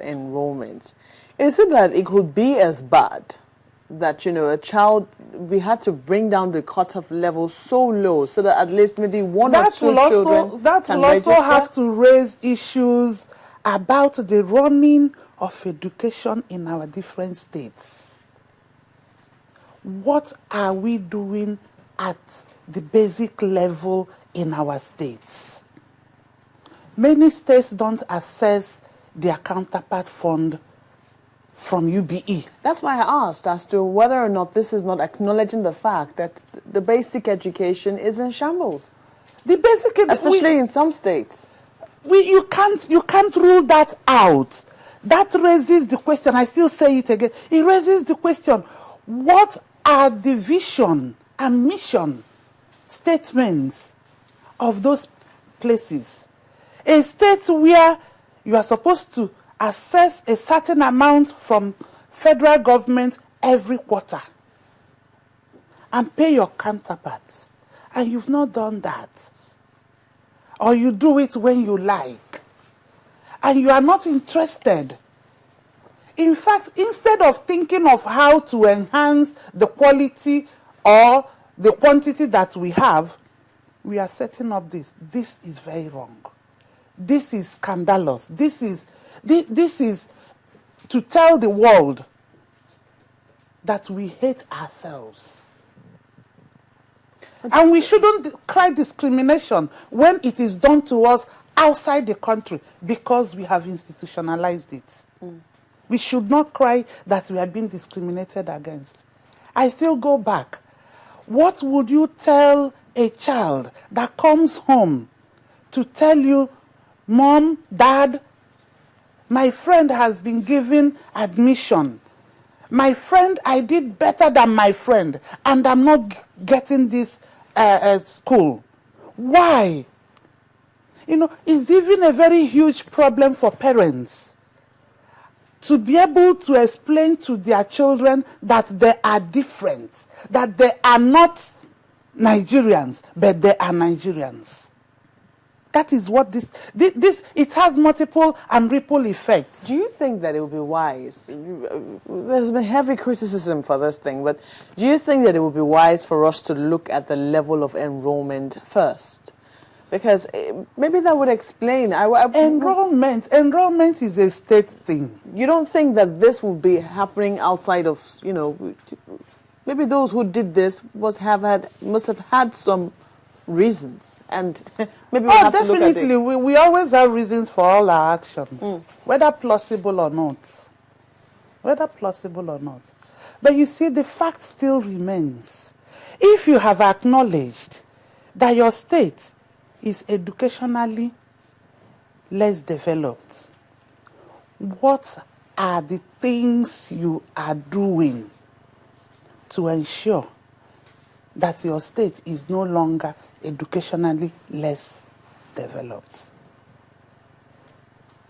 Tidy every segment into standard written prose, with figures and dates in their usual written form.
enrollment, is it that it could be as bad that, a child, we had to bring down the cutoff level so low so that at least maybe one or two children That will also have to raise issues about the running of education in our different states. What are we doing at the basic level in our states? Many states don't assess their counterpart fund from UBE. That's why I asked as to whether or not this is not acknowledging the fact that the basic education is in shambles. The basic, especially in some states. You can't rule that out. That raises the question. I still say it again. It raises the question: what are the vision and mission statements of those places? A state where you are supposed to assess a certain amount from federal government every quarter and pay your counterparts, and you've not done that. Or you do it when you like, and you are not interested. In fact, instead of thinking of how to enhance the quality or the quantity that we have, we are setting up this. This is very wrong. This is scandalous. This is to tell the world that we hate ourselves. And we shouldn't cry discrimination when it is done to us outside the country because we have institutionalized it. We should not cry that we are being discriminated against. I still go back. What would you tell a child that comes home to tell you, Mom, Dad, my friend has been given admission. My friend, I did better than my friend, and I'm not getting this school. Why? It's even a very huge problem for parents to be able to explain to their children that they are different, that they are not Nigerians, but they are Nigerians. That is what this it has multiple and ripple effects. Do you think that it would be wise? There's been heavy criticism for this thing, but do you think that it would be wise for us to look at the level of enrollment first? Because maybe that would explain. Enrollment is a state thing. You don't think that this would be happening outside of, maybe those who did this must have had some reasons, and maybe we have definitely. To look at it. We always have reasons for all our actions, whether plausible or not. But you see, the fact still remains. If you have acknowledged that your state is educationally less developed, what are the things you are doing to ensure that your state is no longer educationally less developed?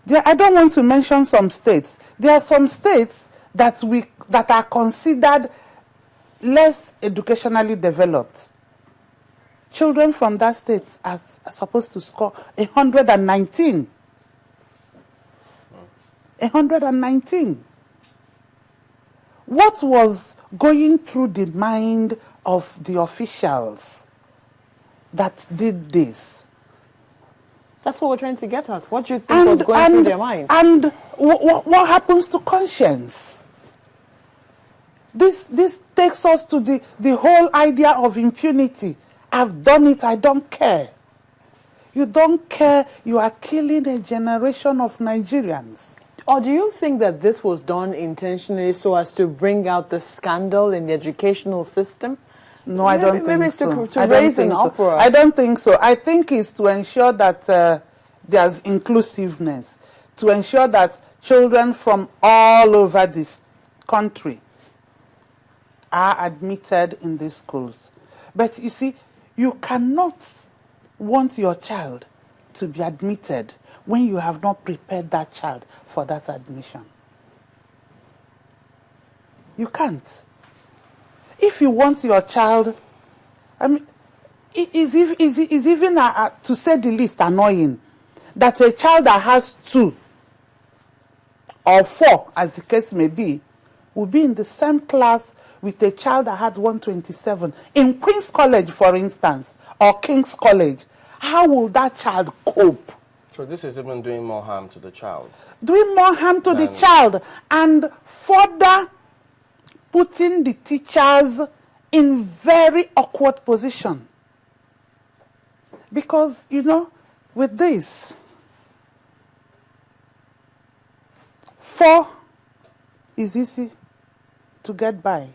I don't want to mention some states. There are some states that are considered less educationally developed. Children from that state are supposed to score 119. 119. What was going through the mind of the officials that did this? That's what we're trying to get at. What do you think was going through their mind? And what happens to conscience? This takes us to the whole idea of impunity. I've done it, I don't care. You don't care, you are killing a generation of Nigerians. Or do you think that this was done intentionally so as to bring out the scandal in the educational system? No, I don't think so. Maybe it's to raise an uproar. I don't think so. I think it's to ensure that there's inclusiveness, to ensure that children from all over this country are admitted in these schools. But you see, you cannot want your child to be admitted when you have not prepared that child for that admission. You can't. If you want your child, I mean, it is even, to say the least, annoying that a child that has 2 or 4, as the case may be, will be in the same class with a child that had 127 in Queen's College, for instance, or King's College, how will that child cope? So this is even doing more harm to the child. Doing more harm to the child and further putting the teachers in very awkward position. Because, you know, with this, 4 is easy to get by.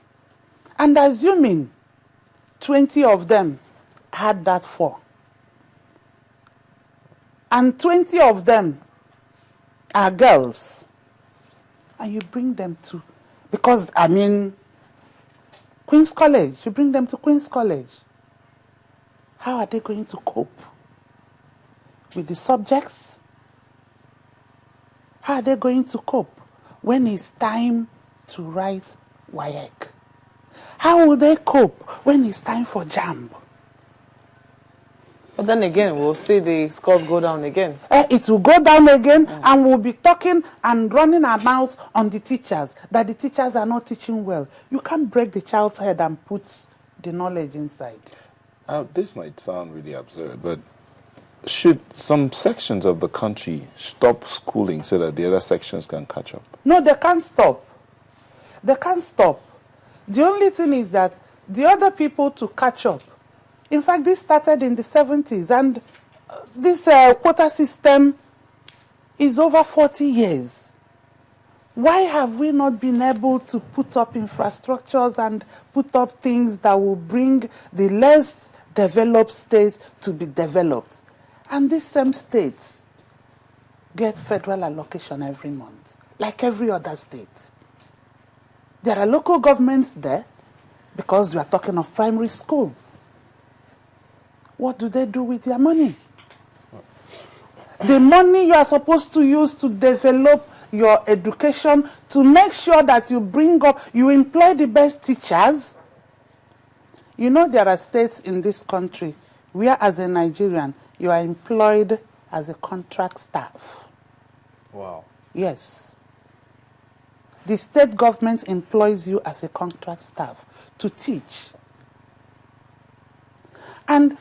And assuming 20 of them had that 4, and 20 of them are girls, and you bring them to, because, I mean, Queen's College, you bring them to Queen's College, how are they going to cope with the subjects? How are they going to cope when it's time to write WAEC? How will they cope when it's time for JAMB? But then again, we'll see the scores go down again. It will go down again, and we'll be talking and running our mouths on the teachers, that the teachers are not teaching well. You can't break the child's head and put the knowledge inside. This might sound really absurd, but should some sections of the country stop schooling so that the other sections can catch up? No, they can't stop. They can't stop. The only thing is that the other people to catch up. In fact, this started in the 70s, and this quota system is over 40 years. Why have we not been able to put up infrastructures and put up things that will bring the less developed states to be developed? And these same states get federal allocation every month, like every other state. There are local governments there, because we are talking of primary school. What do they do with their money? The money you are supposed to use to develop your education, to make sure that you bring up, you employ the best teachers. You know, there are states in this country where, as a Nigerian, you are employed as a contract staff. Wow. Yes. The state government employs you as a contract staff to teach. And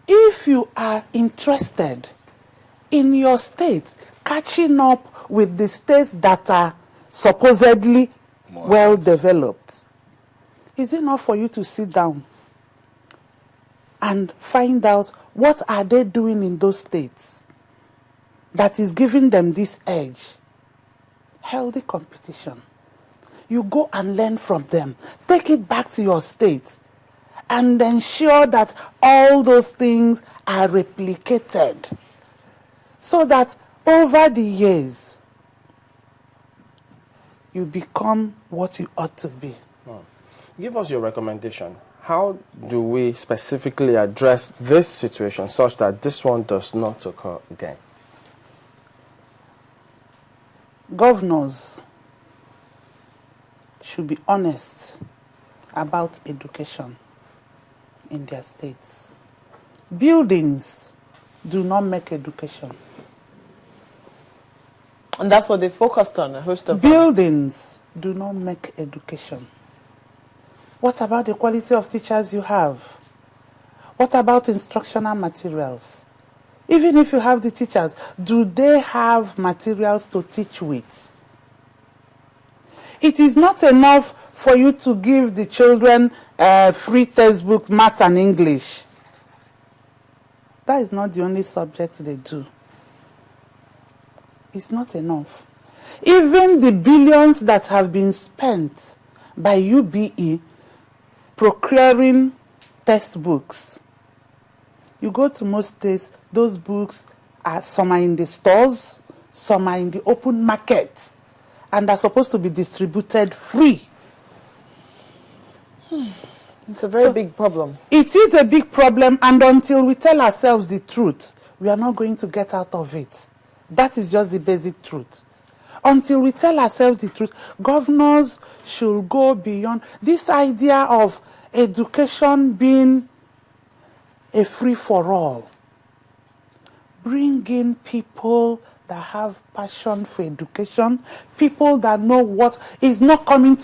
if you are interested in your state catching up with the states that are supposedly well developed, is it not for you to sit down and find out what are they doing in those states that is giving them this edge? Healthy competition. You go and learn from them. Take it back to your state and ensure that all those things are replicated, so that over the years you become what you ought to be. Give us your recommendation. How do we specifically address this situation such that this one does not occur again? Governors should be honest about education in their states. Buildings do not make education. And that's what they focused on, a host of Buildings do not make education. What about the quality of teachers you have? What about instructional materials? Even if you have the teachers, do they have materials to teach with? It is not enough for you to give the children free textbooks, maths and English. That is not the only subject they do. It's not enough. Even the billions that have been spent by UBE procuring textbooks. You go to most states, those books are, some are in the stores, some are in the open market, and are supposed to be distributed free. It's a very big problem. It is a big problem, and until we tell ourselves the truth, we are not going to get out of it. That is just the basic truth. Until we tell ourselves the truth, governors should go beyond this idea of education being a free-for-all. Bring in people that have passion for education, people that know what is not coming